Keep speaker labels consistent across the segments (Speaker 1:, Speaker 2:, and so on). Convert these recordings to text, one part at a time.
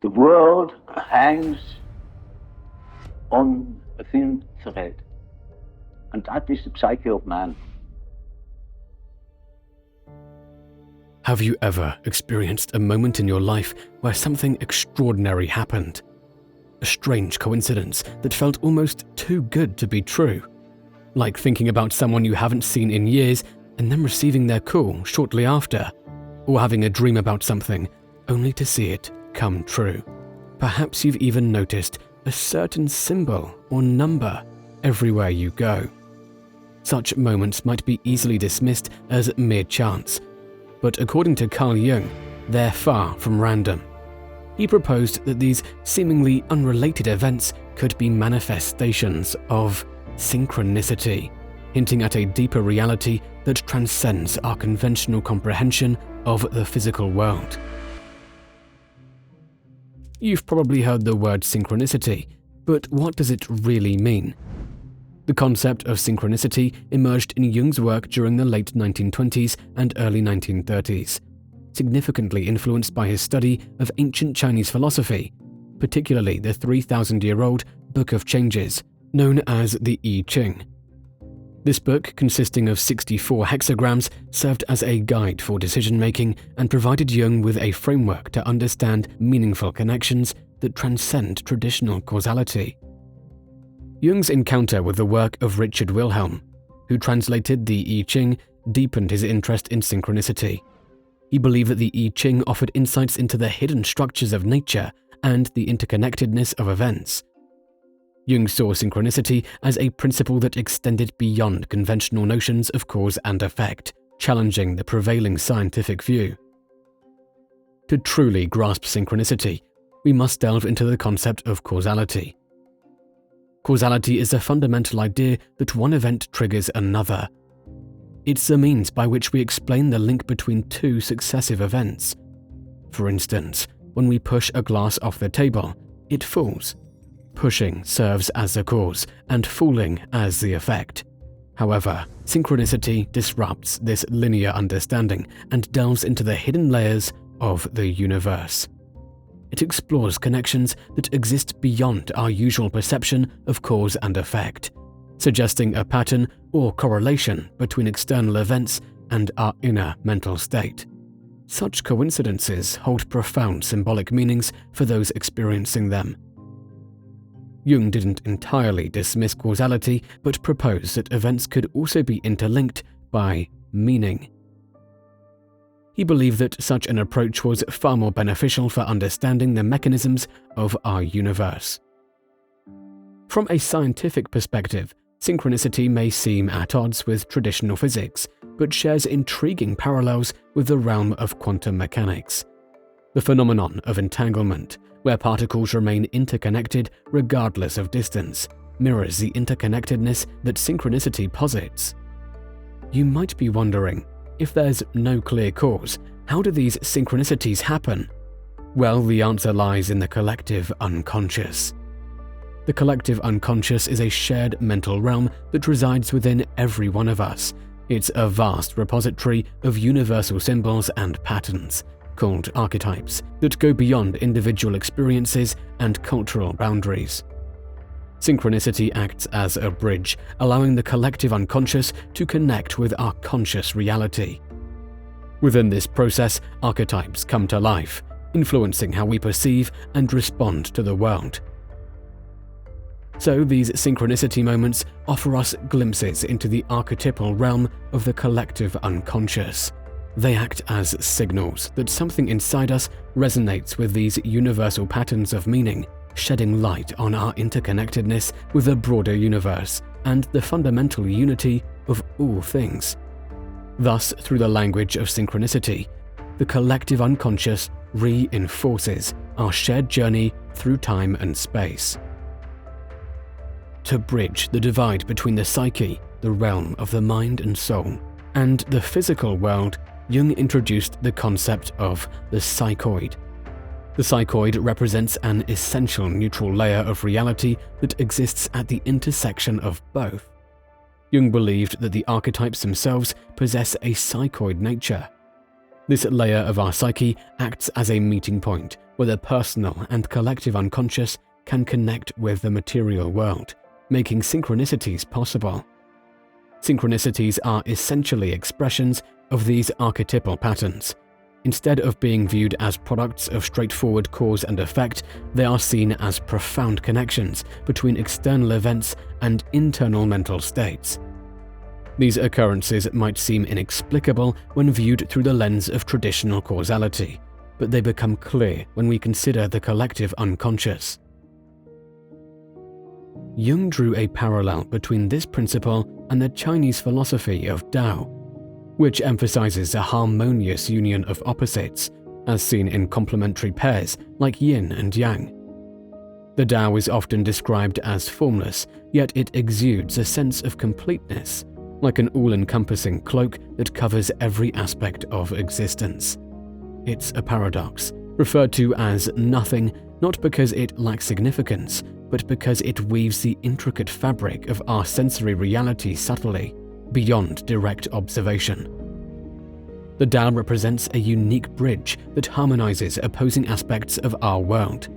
Speaker 1: The world hangs on a thin thread, and that is the psyche of man.
Speaker 2: Have you ever experienced a moment in your life where something extraordinary happened? A strange coincidence that felt almost too good to be true? Like thinking about someone you haven't seen in years and then receiving their call shortly after, or having a dream about something only to see it come true. Perhaps you've even noticed a certain symbol or number everywhere you go. Such moments might be easily dismissed as mere chance, but according to Carl Jung, they're far from random. He proposed that these seemingly unrelated events could be manifestations of synchronicity, hinting at a deeper reality that transcends our conventional comprehension of the physical world. You've probably heard the word synchronicity, but what does it really mean? The concept of synchronicity emerged in Jung's work during the late 1920s and early 1930s, significantly influenced by his study of ancient Chinese philosophy, particularly the 3,000-year-old Book of Changes, known as the I Ching. This book, consisting of 64 hexagrams, served as a guide for decision-making and provided Jung with a framework to understand meaningful connections that transcend traditional causality. Jung's encounter with the work of Richard Wilhelm, who translated the I Ching, deepened his interest in synchronicity. He believed that the I Ching offered insights into the hidden structures of nature and the interconnectedness of events. Jung saw synchronicity as a principle that extended beyond conventional notions of cause and effect, challenging the prevailing scientific view. To truly grasp synchronicity, we must delve into the concept of causality. Causality is a fundamental idea that one event triggers another. It's the means by which we explain the link between two successive events. For instance, when we push a glass off the table, it falls. Pushing serves as the cause and falling as the effect. However, synchronicity disrupts this linear understanding and delves into the hidden layers of the universe. It explores connections that exist beyond our usual perception of cause and effect, suggesting a pattern or correlation between external events and our inner mental state. Such coincidences hold profound symbolic meanings for those experiencing them. Jung didn't entirely dismiss causality, but proposed that events could also be interlinked by meaning. He believed that such an approach was far more beneficial for understanding the mechanisms of our universe. From a scientific perspective, synchronicity may seem at odds with traditional physics, but shares intriguing parallels with the realm of quantum mechanics. The phenomenon of entanglement, where particles remain interconnected regardless of distance, mirrors the interconnectedness that synchronicity posits. You might be wondering, if there's no clear cause, how do these synchronicities happen? Well, the answer lies in the collective unconscious. The collective unconscious is a shared mental realm that resides within every one of us. It's a vast repository of universal symbols and patterns, called archetypes, that go beyond individual experiences and cultural boundaries. Synchronicity acts as a bridge, allowing the collective unconscious to connect with our conscious reality. Within this process, archetypes come to life, influencing how we perceive and respond to the world. So these synchronicity moments offer us glimpses into the archetypal realm of the collective unconscious. They act as signals that something inside us resonates with these universal patterns of meaning, shedding light on our interconnectedness with the broader universe and the fundamental unity of all things. Thus, through the language of synchronicity, the collective unconscious reinforces our shared journey through time and space. To bridge the divide between the psyche, the realm of the mind and soul, and the physical world, Jung introduced the concept of the psychoid. The psychoid represents an essential neutral layer of reality that exists at the intersection of both. Jung believed that the archetypes themselves possess a psychoid nature. This layer of our psyche acts as a meeting point where the personal and collective unconscious can connect with the material world, making synchronicities possible. Synchronicities are essentially expressions of these archetypal patterns. Instead of being viewed as products of straightforward cause and effect, they are seen as profound connections between external events and internal mental states. These occurrences might seem inexplicable when viewed through the lens of traditional causality, but they become clear when we consider the collective unconscious. Jung drew a parallel between this principle and the Chinese philosophy of Tao, which emphasizes a harmonious union of opposites, as seen in complementary pairs like yin and yang. The Tao is often described as formless, yet it exudes a sense of completeness, like an all-encompassing cloak that covers every aspect of existence. It's a paradox, referred to as nothing not because it lacks significance, but because it weaves the intricate fabric of our sensory reality subtly, beyond direct observation. The Tao represents a unique bridge that harmonizes opposing aspects of our world.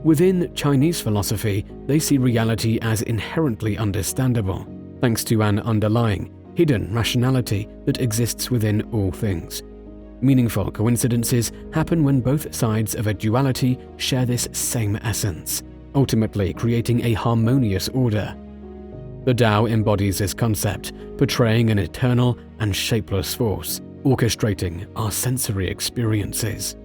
Speaker 2: Within Chinese philosophy, they see reality as inherently understandable, thanks to an underlying, hidden rationality that exists within all things. Meaningful coincidences happen when both sides of a duality share this same essence, ultimately creating a harmonious order. The Tao embodies this concept, portraying an eternal and shapeless force, orchestrating our sensory experiences.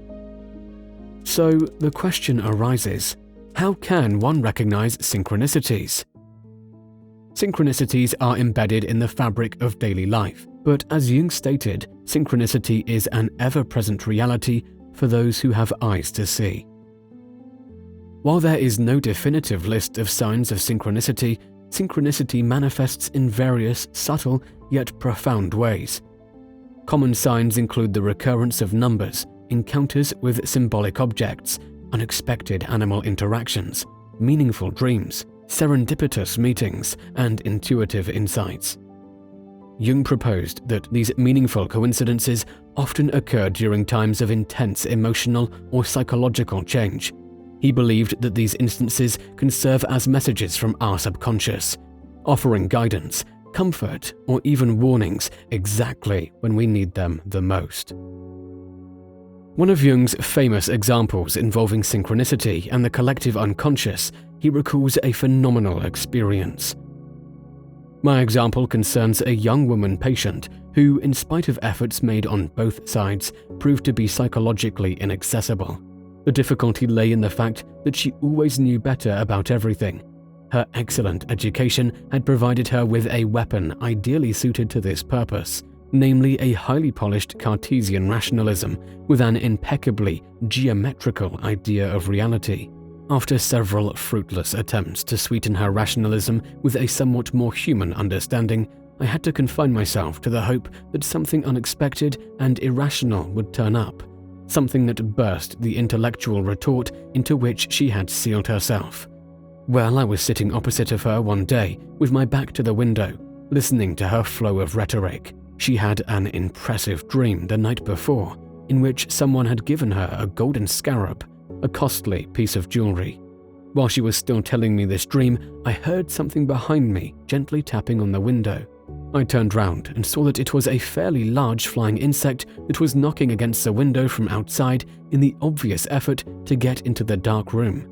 Speaker 2: So the question arises, how can one recognize synchronicities? Synchronicities are embedded in the fabric of daily life, but as Jung stated, synchronicity is an ever-present reality for those who have eyes to see. While there is no definitive list of signs of synchronicity, synchronicity manifests in various subtle yet profound ways. Common signs include the recurrence of numbers, encounters with symbolic objects, unexpected animal interactions, meaningful dreams, serendipitous meetings, and intuitive insights. Jung proposed that these meaningful coincidences often occur during times of intense emotional or psychological change. He believed that these instances can serve as messages from our subconscious, offering guidance, comfort, or even warnings exactly when we need them the most. One of Jung's famous examples involving synchronicity and the collective unconscious, he recalls a phenomenal experience. My example concerns a young woman patient who, in spite of efforts made on both sides, proved to be psychologically inaccessible. The difficulty lay in the fact that she always knew better about everything. Her excellent education had provided her with a weapon ideally suited to this purpose, namely a highly polished Cartesian rationalism with an impeccably geometrical idea of reality. After several fruitless attempts to sweeten her rationalism with a somewhat more human understanding, I had to confine myself to the hope that something unexpected and irrational would turn up, something that burst the intellectual retort into which she had sealed herself. Well, I was sitting opposite of her one day, with my back to the window, listening to her flow of rhetoric. She had an impressive dream the night before, in which someone had given her a golden scarab, a costly piece of jewelry. While she was still telling me this dream, I heard something behind me gently tapping on the window. I turned round and saw that it was a fairly large flying insect that was knocking against the window from outside in the obvious effort to get into the dark room.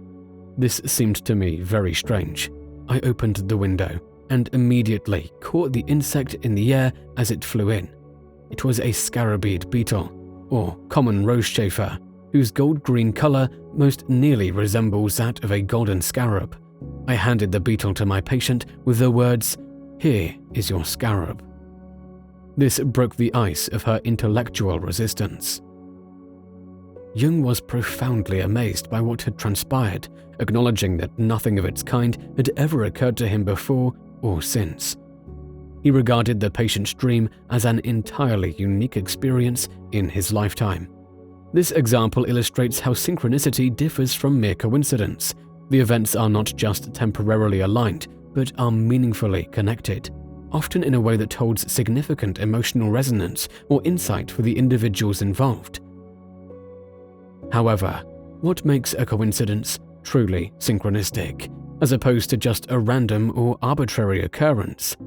Speaker 2: This seemed to me very strange. I opened the window and immediately caught the insect in the air as it flew in. It was a scarabid beetle, or common rosechafer, whose gold-green color most nearly resembles that of a golden scarab. I handed the beetle to my patient with the words, "Here is your scarab." This broke the ice of her intellectual resistance. Jung was profoundly amazed by what had transpired, acknowledging that nothing of its kind had ever occurred to him before or since. He regarded the patient's dream as an entirely unique experience in his lifetime. This example illustrates how synchronicity differs from mere coincidence. The events are not just temporarily aligned, but are meaningfully connected, often in a way that holds significant emotional resonance or insight for the individuals involved. However, what makes a coincidence truly synchronistic, as opposed to just a random or arbitrary occurrence?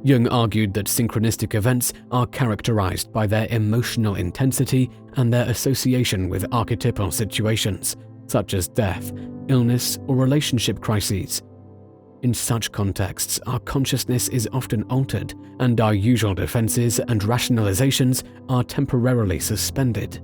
Speaker 2: Jung argued that synchronistic events are characterized by their emotional intensity and their association with archetypal situations, such as death, illness, or relationship crises. In such contexts, our consciousness is often altered, and our usual defenses and rationalizations are temporarily suspended.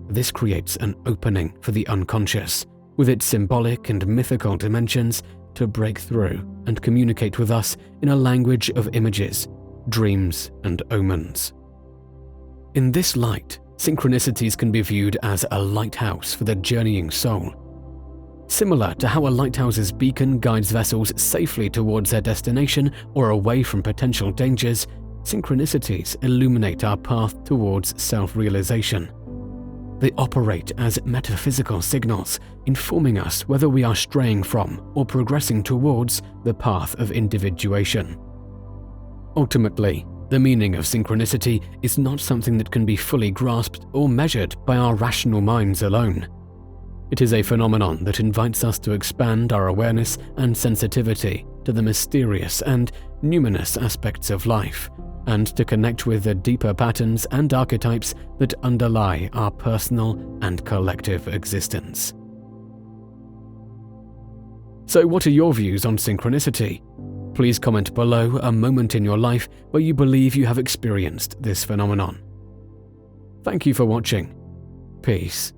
Speaker 2: This creates an opening for the unconscious, with its symbolic and mythical dimensions, to break through and communicate with us in a language of images, dreams, and omens. In this light, synchronicities can be viewed as a lighthouse for the journeying soul. Similar to how a lighthouse's beacon guides vessels safely towards their destination or away from potential dangers, synchronicities illuminate our path towards self-realization. They operate as metaphysical signals, informing us whether we are straying from or progressing towards the path of individuation. Ultimately, the meaning of synchronicity is not something that can be fully grasped or measured by our rational minds alone. It is a phenomenon that invites us to expand our awareness and sensitivity to the mysterious and numinous aspects of life, and to connect with the deeper patterns and archetypes that underlie our personal and collective existence. So what are your views on synchronicity? Please comment below a moment in your life where you believe you have experienced this phenomenon. Thank you for watching. Peace.